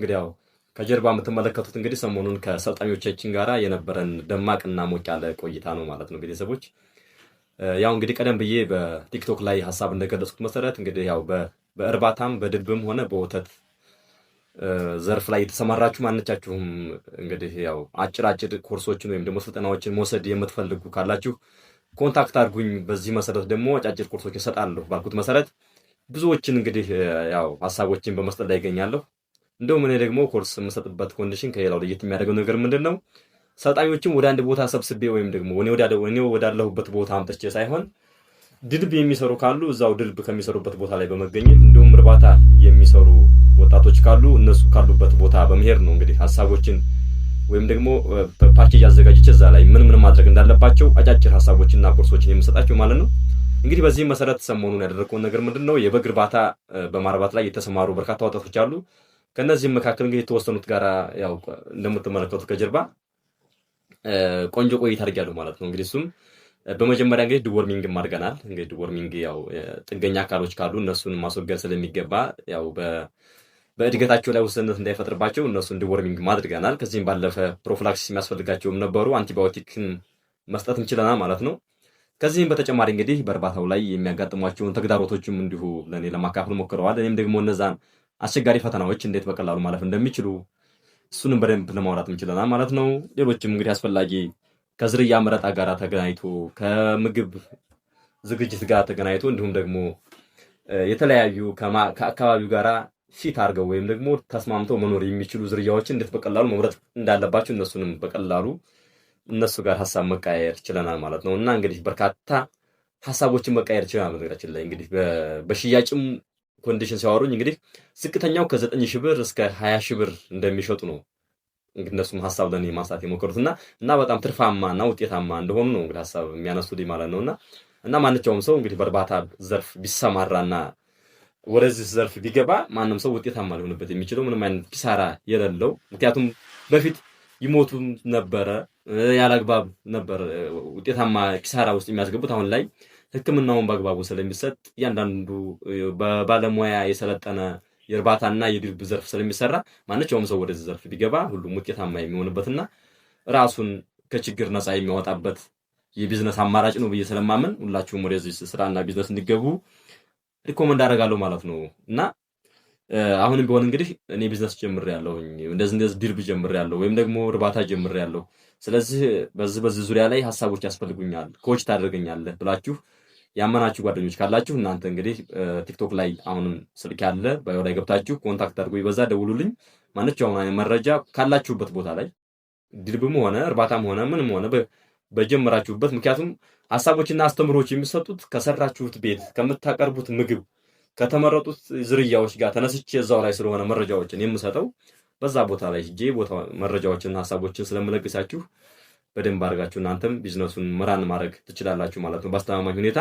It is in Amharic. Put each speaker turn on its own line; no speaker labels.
እንግዲህ ያው ከጀርባ የምትመለከቱት እንግዲህ ሰሞኑን ከሰልጣኞቻችን ጋራ የነበረን ደማቅና ሞቅ ያለ ቆይታ ነው ማለት ነው ቤተሰቦች። ያው እንግዲህ ቀደም ብዬ በቲክቶክ ላይ ሀሳብ እንደገለጽኩት መሰረት እንግዲህ ያው በእርባታም በድብም ሆነ በወተት ዘርፍ ላይ የተሰማራችሁ ማንቻችሁም እንግዲህ ያው አጭር ኮርሶችን ወይም ደግሞ ስልጠናዎችን መውሰድ የምትፈልጉ ካላችሁ ኮንታክት አድርጉኝ። በዚህ መሰረት ደግሞ አጫጭር ኮርሶች እሰጣለሁ ባልኩት መሰረት ብዙዎችን እንግዲህ ያው ሀሳቦችን በመስጠት ላይ ይገኛለሁ። እንደውም እኔ ደግሞ ኮርስ የምሰጥበት ኮንዲሽን ከሌላው ለየት የሚያደርገው ነገር ምንድን ነው? ሰልጣኞችን ወደ አንድ ቦታ ሰብስቤ ወይም ደግሞ እኔ ወዳለሁበት ቦታ አምጥቼ ሳይሆን ድልብ የሚሰሩ ካሉ እዛው ድልብ ከሚሰሩበት ቦታ ላይ በመገኘት እንዲሁም እርባታ የሚሰሩ ወጣቶች ካሉ እነሱ ካሉበት ቦታ በመሄድ ነው እንግዲህ ሀሳቦችን ወይም ደግሞ ፓኬጅ አዘጋጅቼ እዛ ላይ ምን ማድረግ እንዳለባቸው አጫጭር ሀሳቦችና ኮርሶችን የምሰጣቸው ማለት ነው። እንግዲህ በዚህ መሰረት ሰሞኑን ያደረገውን ነገር ምንድነው የበግ እርባታ በማርባት ላይ የተሰማሩ በርካታ ወጣቶች አሉ። ከነዚህም መካከል እንግዲህ የተወሰኑት ጋራ ያው እንደምትመለከቱት ከጀርባ ቆንጆ ቆይታ አድርጊያለሁ ማለት ነው። እንግዲህ እሱም በመጀመሪያ እንግዲህ ዲወርሚንግም አድርገናል። እንግዲህ ዲወርሚንግ ያው ጥገኛ አካሎች ካሉ እነሱን ማስወገድ ስለሚገባ ያው በእድገታቸው ላይ ውስንነት እንዳይፈጥርባቸው እነሱን ዲወርሚንግ አድርገናል። ከዚህም ባለፈ ፕሮፊላክሲስ የሚያስፈልጋቸውም ነበሩ፣ አንቲባዮቲክን መስጠት እንችለናል ማለት ነው። ከዚህም በተጨማሪ እንግዲህ በእርባታው ላይ የሚያጋጥሟቸውን ተግዳሮቶችም እንዲሁ ለእኔ ለማካፈል ሞክረዋል። እኔም ደግሞ እነዛን አስቸጋሪ ፈተናዎች እንዴት በቀላሉ ማለፍ እንደሚችሉ እሱንም በደንብ ለማውራት እንችለናል ማለት ነው። ሌሎችም እንግዲህ አስፈላጊ ከዝርያ መረጣ ጋር ተገናኝቶ ከምግብ ዝግጅት ጋር ተገናኝቶ እንዲሁም ደግሞ የተለያዩ ከአካባቢው ጋራ ፊት አድርገው ወይም ደግሞ ተስማምተው መኖር የሚችሉ ዝርያዎችን እንዴት በቀላሉ መምረጥ እንዳለባቸው እነሱንም በቀላሉ እነሱ ጋር ሀሳብ መቃየር ችለናል ማለት ነው። እና እንግዲህ በርካታ ሀሳቦችን መቃየር ችለናል። በነገራችን ላይ እንግዲህ በሽያጭም ኮንዲሽን ሲያወሩኝ እንግዲህ ዝቅተኛው ከ9,000 ብር እስከ 20,000 ብር እንደሚሸጡ ነው እንግዲህ እነሱም ሀሳብ ለኔ ማንሳት የሞከሩትና እና በጣም ትርፋማና ውጤታማ እንደሆኑ ነው እንግዲህ ሀሳብ የሚያነሱልኝ ማለት ነውና እና ማንኛውም ሰው እንግዲህ በእርባታ ዘርፍ ቢሰማራና ወደዚህ ዘርፍ ቢገባ ማንም ሰው ውጤታማ ሊሆንበት የሚችለው ምንም አይነት ኪሳራ የሌለው፣ ምክንያቱም በፊት ይሞቱ ነበረ ያላግባብ ነበር ውጤታማ ኪሳራ ውስጥ የሚያስገቡት። አሁን ላይ ሕክምናውን በአግባቡ ስለሚሰጥ እያንዳንዱ በባለሙያ የሰለጠነ የእርባታና የድልብ ዘርፍ ስለሚሰራ ማንኛውም ሰው ወደዚህ ዘርፍ ቢገባ ሁሉም ውጤታማ የሚሆንበትና ራሱን ከችግር ነፃ የሚያወጣበት የቢዝነስ አማራጭ ነው ብዬ ስለማምን ሁላችሁም ወደዚህ ስራና ቢዝነስ እንዲገቡ ሪኮመንድ አደርጋለሁ ማለት ነው። እና አሁንም ቢሆን እንግዲህ እኔ ቢዝነስ ጀምሬያለሁኝ፣ እንደዚህ ድልብ ጀምሬያለሁ ወይም ደግሞ እርባታ ጀምሬያለሁ። ስለዚህ በዚህ ዙሪያ ላይ ሀሳቦች ያስፈልጉኛል፣ ኮች ታደርገኛለህ ብላችሁ ያመናችሁ ጓደኞች ካላችሁ እናንተ እንግዲህ ቲክቶክ ላይ አሁንም ስልክ ያለ ባዮ ላይ ገብታችሁ ኮንታክት አድርጉኝ፣ በዛ ደውሉልኝ። ማንኛውም አይነት መረጃ ካላችሁበት ቦታ ላይ ድልብም ሆነ እርባታም ሆነ ምንም ሆነ በጀመራችሁበት፣ ምክንያቱም ሀሳቦችና አስተምሮች የሚሰጡት ከሰራችሁት ቤት ከምታቀርቡት ምግብ ከተመረጡት ዝርያዎች ጋር ተነስቼ እዛው ላይ ስለሆነ መረጃዎችን የምሰጠው በዛ ቦታ ላይ ሂጄ መረጃዎችና ሀሳቦችን ስለምለግሳችሁ በደንብ አድርጋችሁ እናንተም ቢዝነሱን መራን ማድረግ ትችላላችሁ ማለት ነው በአስተማማኝ ሁኔታ።